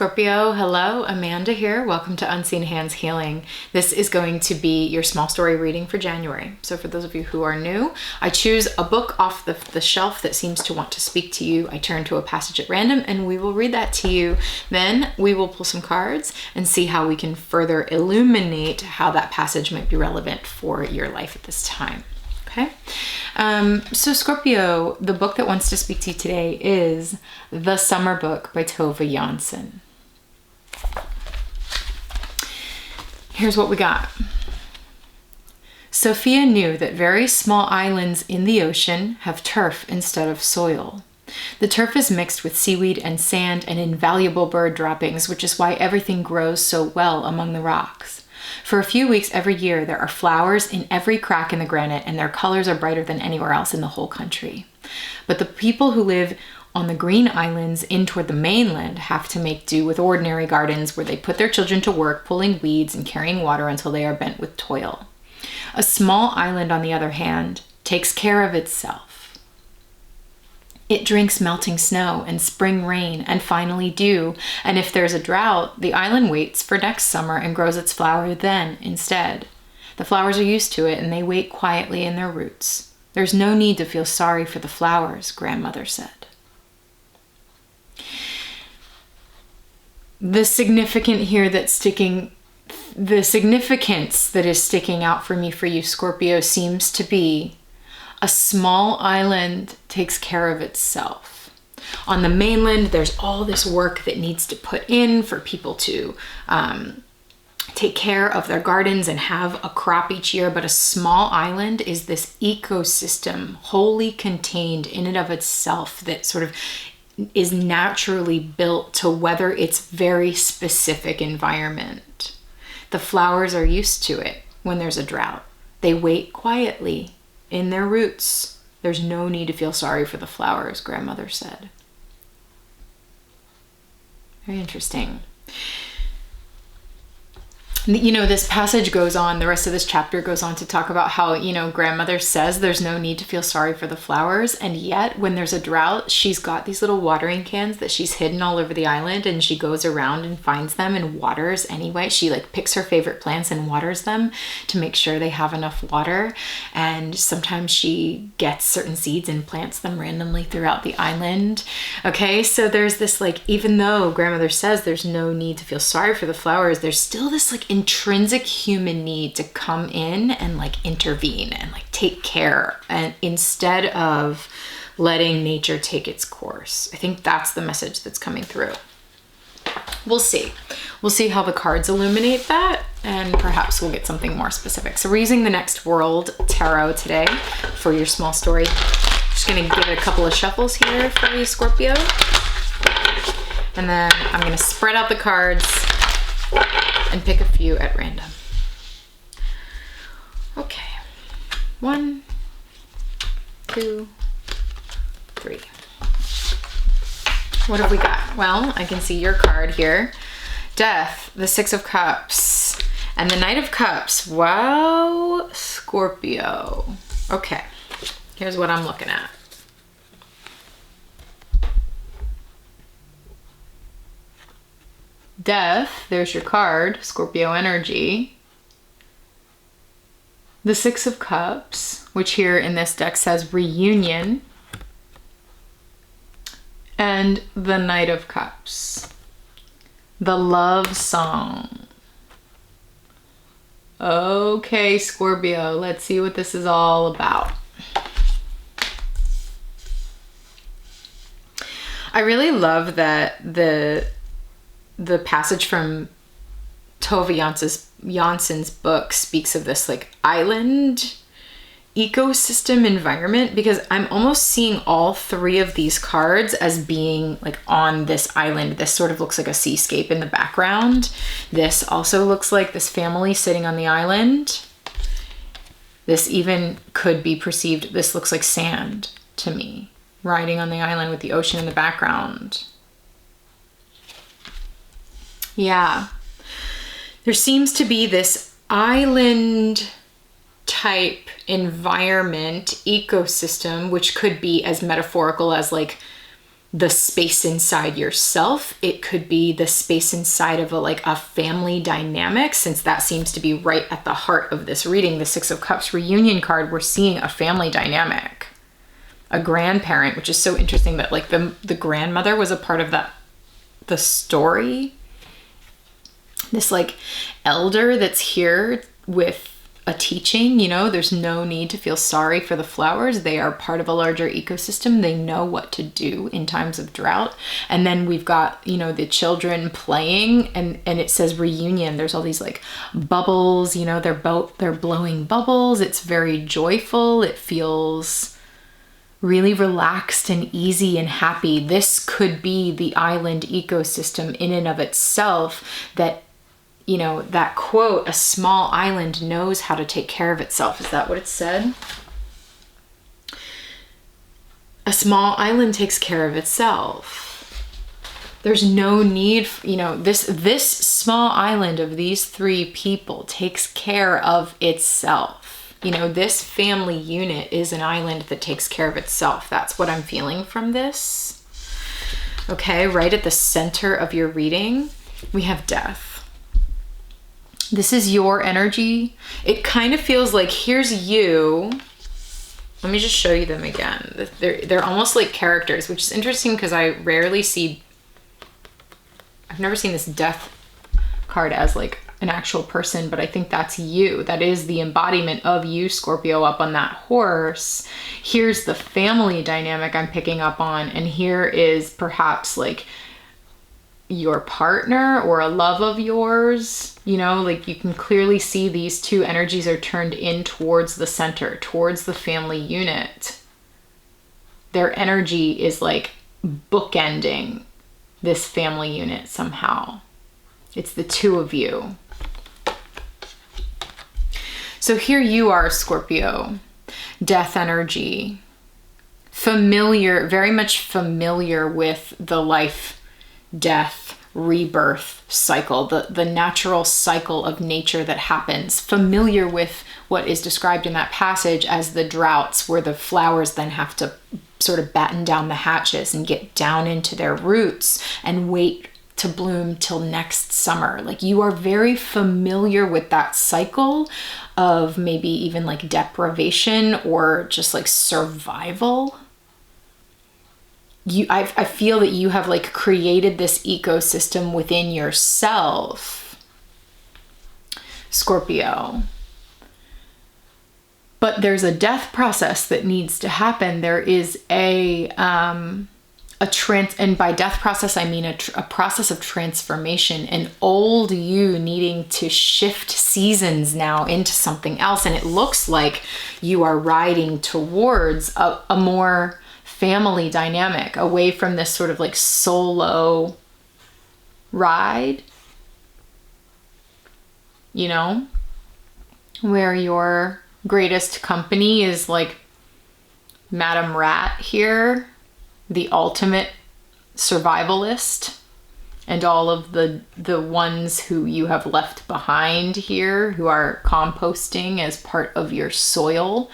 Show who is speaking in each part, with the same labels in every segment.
Speaker 1: Scorpio, hello, Amanda here. Welcome to Unseen Hands Healing. This is going to be your small story reading for January. So for those of you who are new, I choose a book off the shelf that seems to want to speak to you. I turn to a passage at random and we will read that to you. Then we will pull some cards and see how we can further illuminate how that passage might be relevant for your life at this time. Okay, so Scorpio, the book that wants to speak to you today is The Summer Book by Tove Jansson. Here's what we got. Sophia knew that very small islands in the ocean have turf instead of soil. The turf is mixed with seaweed and sand and invaluable bird droppings, which is why everything grows so well among the rocks. For a few weeks every year, there are flowers in every crack in the granite, and their colors are brighter than anywhere else in the whole country. But the people who live on the green islands in toward the mainland have to make do with ordinary gardens where they put their children to work pulling weeds and carrying water until they are bent with toil. A small island, on the other hand, takes care of itself. It drinks melting snow and spring rain and finally dew, and if there's a drought, the island waits for next summer and grows its flower then instead. The flowers are used to it and they wait quietly in their roots. There's no need to feel sorry for the flowers, grandmother said. The significance that is sticking out for me for you, Scorpio, seems to be a small island takes care of itself. On the mainland, there's all this work that needs to put in for people to take care of their gardens and have a crop each year. But a small island is this ecosystem wholly contained in and of itself that sort of is naturally built to weather its very specific environment. The flowers are used to it when there's a drought. They wait quietly in their roots. There's no need to feel sorry for the flowers, grandmother said. Very interesting. You know, this passage goes on, the rest of this chapter goes on to talk about how, grandmother says there's no need to feel sorry for the flowers. And yet when there's a drought, she's got these little watering cans that she's hidden all over the island, and she goes around and finds them and waters anyway. She picks her favorite plants and waters them to make sure they have enough water. And sometimes she gets certain seeds and plants them randomly throughout the island. Okay, so there's this even though grandmother says there's no need to feel sorry for the flowers, there's still this intrinsic human need to come in and intervene and take care, and instead of letting nature take its course. I think that's the message that's coming through. We'll see how the cards illuminate that, and perhaps we'll get something more specific. So we're using the Next World Tarot today for your small story. Just gonna give it a couple of shuffles here for you, Scorpio, and then I'm gonna spread out the cards and pick a few at random. Okay, 1, 2, 3. What have we got? Well, I can see your card here. Death, the 6 of Cups, and the Knight of Cups. Wow, Scorpio. Okay, here's what I'm looking at. Death, there's your card, Scorpio energy. The 6 of Cups, which here in this deck says reunion. And the Knight of Cups, the love song. Okay, Scorpio, let's see what this is all about. I really love that the passage from Tove Jansson's book speaks of this island ecosystem environment, because I'm almost seeing all 3 of these cards as being on this island. This sort of looks like a seascape in the background. This also looks like this family sitting on the island. This even could be perceived, this looks like sand to me, riding on the island with the ocean in the background. Yeah, there seems to be this island type environment, ecosystem, which could be as metaphorical as the space inside yourself. It could be the space inside of a family dynamic, since that seems to be right at the heart of this reading. The Six of Cups reunion card, we're seeing a family dynamic, a grandparent, which is so interesting that like the grandmother was a part of the story. This like elder that's here with a teaching, there's no need to feel sorry for the flowers. They are part of a larger ecosystem. They know what to do in times of drought. And then we've got, the children playing, and it says reunion. There's all these like bubbles, they're blowing bubbles. It's very joyful. It feels really relaxed and easy and happy. This could be the island ecosystem in and of itself that, that quote, a small island knows how to take care of itself. Is that what it said? A small island takes care of itself. There's no need, this small island of these three people takes care of itself. This family unit is an island that takes care of itself. That's what I'm feeling from this. Okay, right at the center of your reading, we have death. This is your energy. It kind of feels like here's you. Let me just show you them again. They're almost like characters, which is interesting because I've never seen this death card as like an actual person, but I think that's you. That is the embodiment of you, Scorpio, up on that horse. Here's the family dynamic I'm picking up on, and here is perhaps like your partner or a love of yours. Like you can clearly see these two energies are turned in towards the center, towards the family unit. Their energy is like bookending this family unit somehow. It's the two of you. So here you are, Scorpio, death energy, familiar, very much familiar with the life, death, rebirth cycle, the natural cycle of nature that happens, familiar with what is described in that passage as the droughts, where the flowers then have to sort of batten down the hatches and get down into their roots and wait to bloom till next summer. Like you are very familiar with that cycle of maybe even like deprivation or just like survival. I feel that you have like created this ecosystem within yourself, Scorpio. But there's a death process that needs to happen. There is and by death process, I mean a process of transformation, an old you needing to shift seasons now into something else. And it looks like you are riding towards a more family dynamic, away from this sort of like solo ride, where your greatest company is like Madame Rat here, the ultimate survivalist, and all of the ones who you have left behind here who are composting as part of your soil.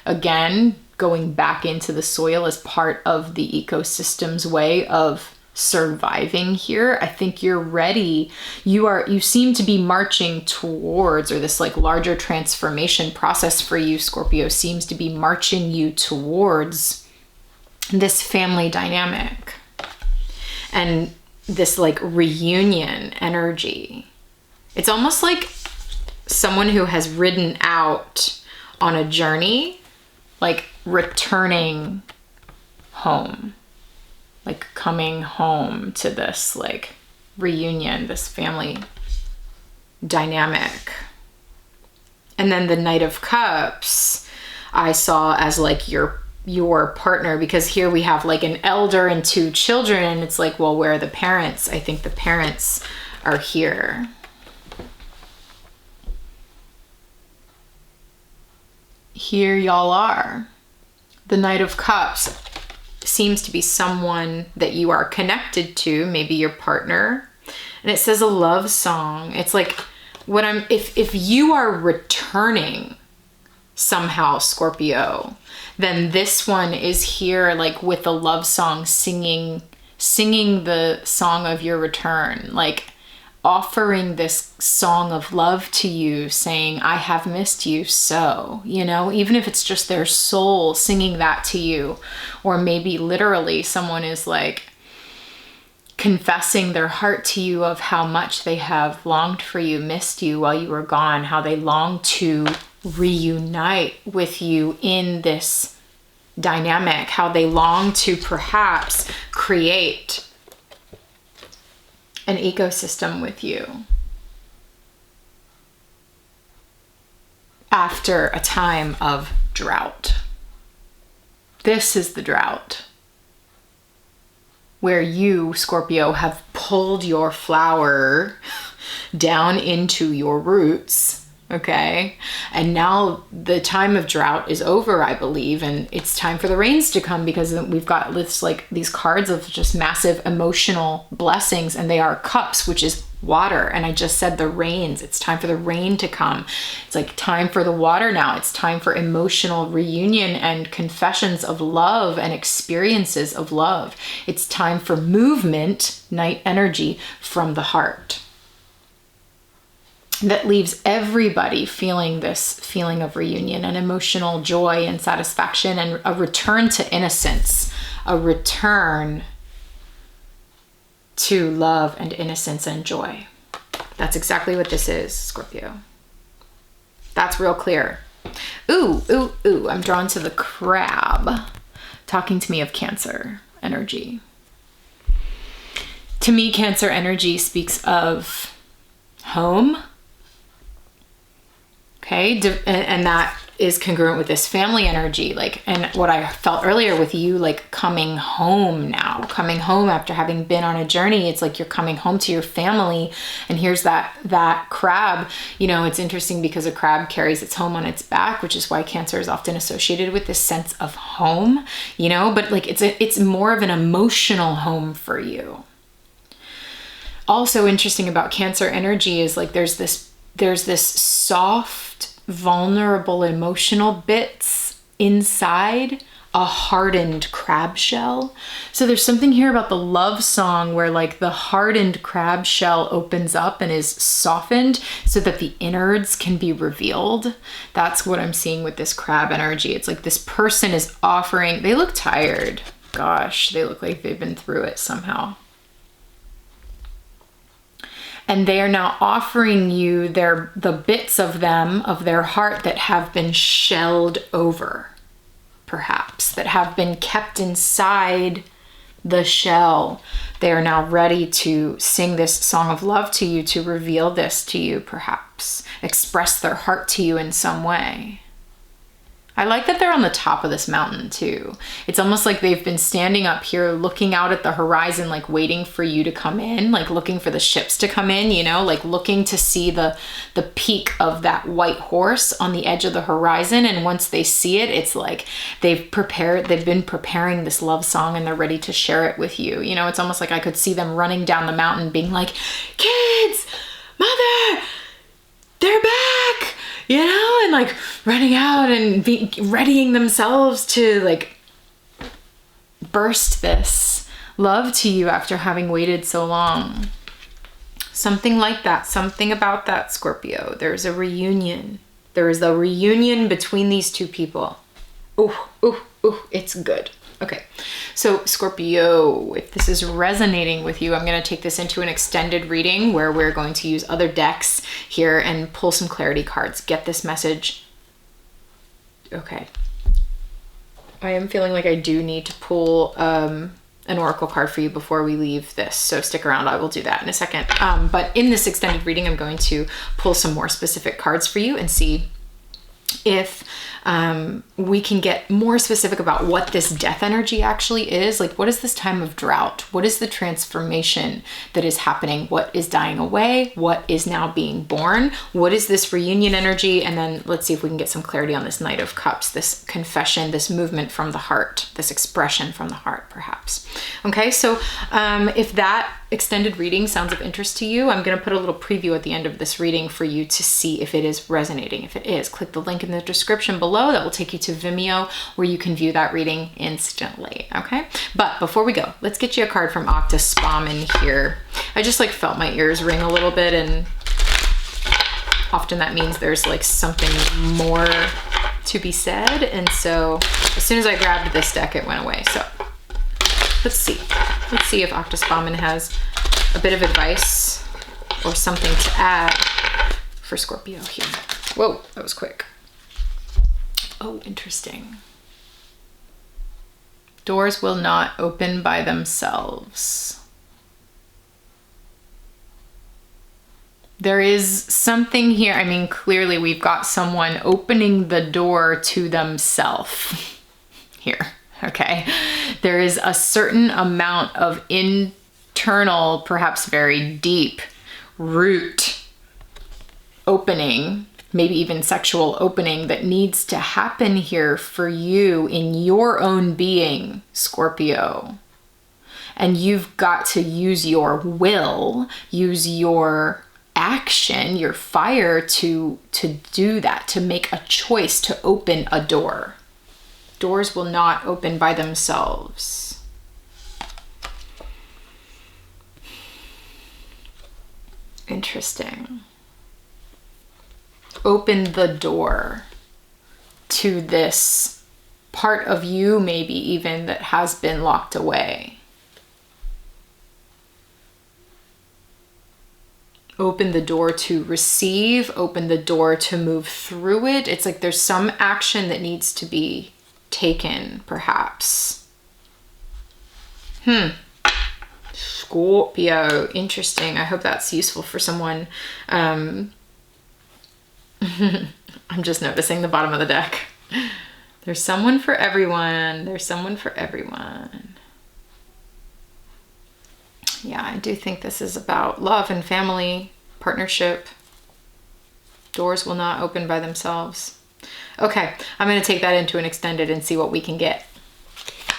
Speaker 1: Again, going back into the soil as part of the ecosystem's way of surviving here. I think you're ready. You seem to be marching towards, or this like larger transformation process for you, Scorpio, seems to be marching you towards this family dynamic and this like reunion energy. It's almost like someone who has ridden out on a journey, like returning home, like coming home to this like reunion, this family dynamic. And then the Knight of Cups I saw as like your partner, because here we have like an elder and two children, and it's like, well, where are the parents? I think the parents are here. Here y'all are. The Knight of Cups seems to be someone that you are connected to, maybe your partner. And it says a love song. It's like if you are returning somehow, Scorpio, then this one is here like with the love song, singing the song of your return, like offering this song of love to you, saying, I have missed you so, even if it's just their soul singing that to you, or maybe literally someone is like confessing their heart to you of how much they have longed for you, missed you while you were gone, how they long to reunite with you in this dynamic, how they long to perhaps create an ecosystem with you after a time of drought. This is the drought where you, Scorpio, have pulled your flower down into your roots. Okay. And now the time of drought is over, I believe. And it's time for the rains to come, because we've got this, like, these cards of just massive emotional blessings, and they are cups, which is water. And I just said the rains. It's time for the rain to come. It's like time for the water now. It's time for emotional reunion and confessions of love and experiences of love. It's time for movement, night energy, from the heart. That leaves everybody feeling this feeling of reunion and emotional joy and satisfaction, and a return to innocence, a return to love and innocence and joy. That's exactly what this is, Scorpio. That's real clear. Ooh, I'm drawn to the crab, talking to me of Cancer energy. To me, Cancer energy speaks of home. Okay, and that is congruent with this family energy, like, and what I felt earlier with you, like coming home now, coming home after having been on a journey. It's like you're coming home to your family. And here's that crab. It's interesting because a crab carries its home on its back, which is why Cancer is often associated with this sense of home, but like it's more of an emotional home for you. Also interesting about Cancer energy is like there's this soft, vulnerable emotional bits inside a hardened crab shell. So there's something here about the love song where like the hardened crab shell opens up and is softened so that the innards can be revealed. That's what I'm seeing with this crab energy. It's like this person is offering, they look tired. Gosh, they look like they've been through it somehow. And they are now offering you the bits of them, of their heart, that have been shelled over, perhaps, that have been kept inside the shell. They are now ready to sing this song of love to you, to reveal this to you, perhaps, express their heart to you in some way. I like that they're on the top of this mountain too. It's almost like they've been standing up here looking out at the horizon, like waiting for you to come in, like looking for the ships to come in, like looking to see the peak of that white horse on the edge of the horizon. And once they see it, it's like they've been preparing this love song and they're ready to share it with you. It's almost like I could see them running down the mountain being like, kids, mother, they're back. And like running out and readying themselves to like burst this love to you after having waited so long. Something like that, something about that, Scorpio. There's a reunion. There is a reunion between these two people. Ooh, it's good. Okay, so Scorpio, if this is resonating with you, I'm going to take this into an extended reading where we're going to use other decks here and pull some clarity cards. Get this message. Okay. I am feeling like I do need to pull an oracle card for you before we leave this, so stick around. I will do that in a second. But in this extended reading, I'm going to pull some more specific cards for you and see if we can get more specific about what this death energy actually is. Like, what is this time of drought? What is the transformation that is happening? What is dying away? What is now being born? What is this reunion energy? And then let's see if we can get some clarity on this Knight of Cups, this confession, this movement from the heart, this expression from the heart, perhaps. Okay, so if that extended reading sounds of interest to you, I'm going to put a little preview at the end of this reading for you to see if it is resonating. If it is, click the link in the description below. That will take you to Vimeo, where you can view that reading instantly. Okay, but before we go, let's get you a card from Octospom in here. I just like felt my ears ring a little bit, and often that means there's like something more to be said. And so as soon as I grabbed this deck, it went away. So let's see if Octospom has a bit of advice or something to add for Scorpio here. Whoa, that was quick. Oh, interesting. Doors will not open by themselves. There is something here. I mean, clearly we've got someone opening the door to themselves here. Okay. There is a certain amount of internal, perhaps very deep root opening, maybe even sexual opening, that needs to happen here for you in your own being, Scorpio. And you've got to use your will, use your action, your fire to do that, to make a choice to open a door. Doors will not open by themselves. Interesting. Open the door to this part of you, maybe even, that has been locked away. Open the door to receive, open the door to move through it. It's like there's some action that needs to be taken, perhaps. Scorpio, interesting. I hope that's useful for someone. I'm just noticing the bottom of the deck. There's someone for everyone. There's someone for everyone. Yeah, I do think this is about love and family, partnership. Doors will not open by themselves. Okay, I'm going to take that into an extended and see what we can get.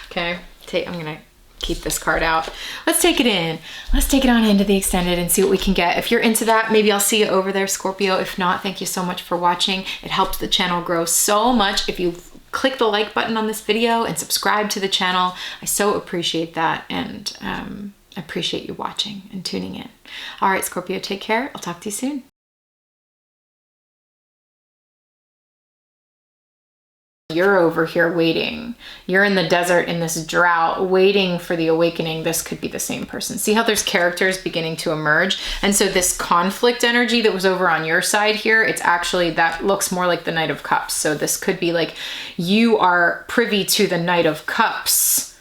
Speaker 1: Okay, I'm going to keep this card out. Let's take it in. Let's take it on into the extended and see what we can get. If you're into that, maybe I'll see you over there, Scorpio. If not, thank you so much for watching. It helps the channel grow so much if you click the like button on this video and subscribe to the channel. I so appreciate that, and I appreciate you watching and tuning in. All right, Scorpio, take care. I'll talk to you soon. You're over here waiting. You're in the desert in this drought, waiting for the awakening. This could be the same person. See how there's characters beginning to emerge? And so this conflict energy that was over on your side here, it's actually, that looks more like the Knight of Cups. So this could be like you are privy to the Knight of Cups,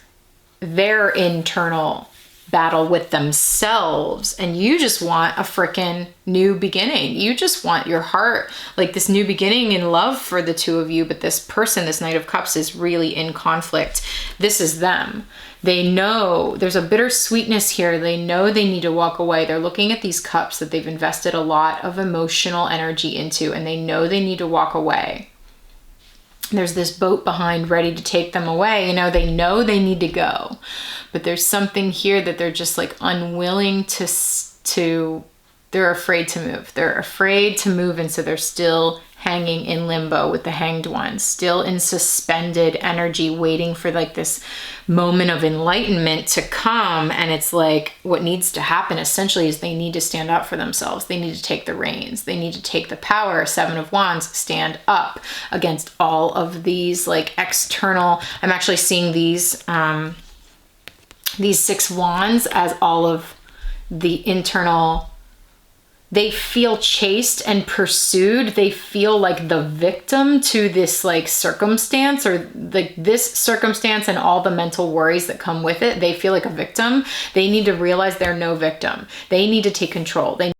Speaker 1: their internal battle with themselves, and you just want a frickin' new beginning. You just want your heart, like this new beginning in love for the two of you, but this person, this Knight of Cups, is really in conflict. This is them. They know there's a bittersweetness here. They know they need to walk away. They're looking at these cups that they've invested a lot of emotional energy into, and they know they need to walk away. There's this boat behind ready to take them away. You know they need to go, but there's something here that they're just like unwilling to, they're afraid to move. They're afraid to move. And so they're still hanging in limbo with the Hanged One, still in suspended energy, waiting for like this moment of enlightenment to come. And it's like what needs to happen essentially is they need to stand up for themselves. They need to take the reins. They need to take the power. Seven of Wands, stand up against all of these like external. I'm actually seeing these Six Wands as all of the internal. They feel chased and pursued. They feel like the victim to this like circumstance, or like this circumstance and all the mental worries that come with it. They feel like a victim. They need to realize they're no victim. They need to take control. They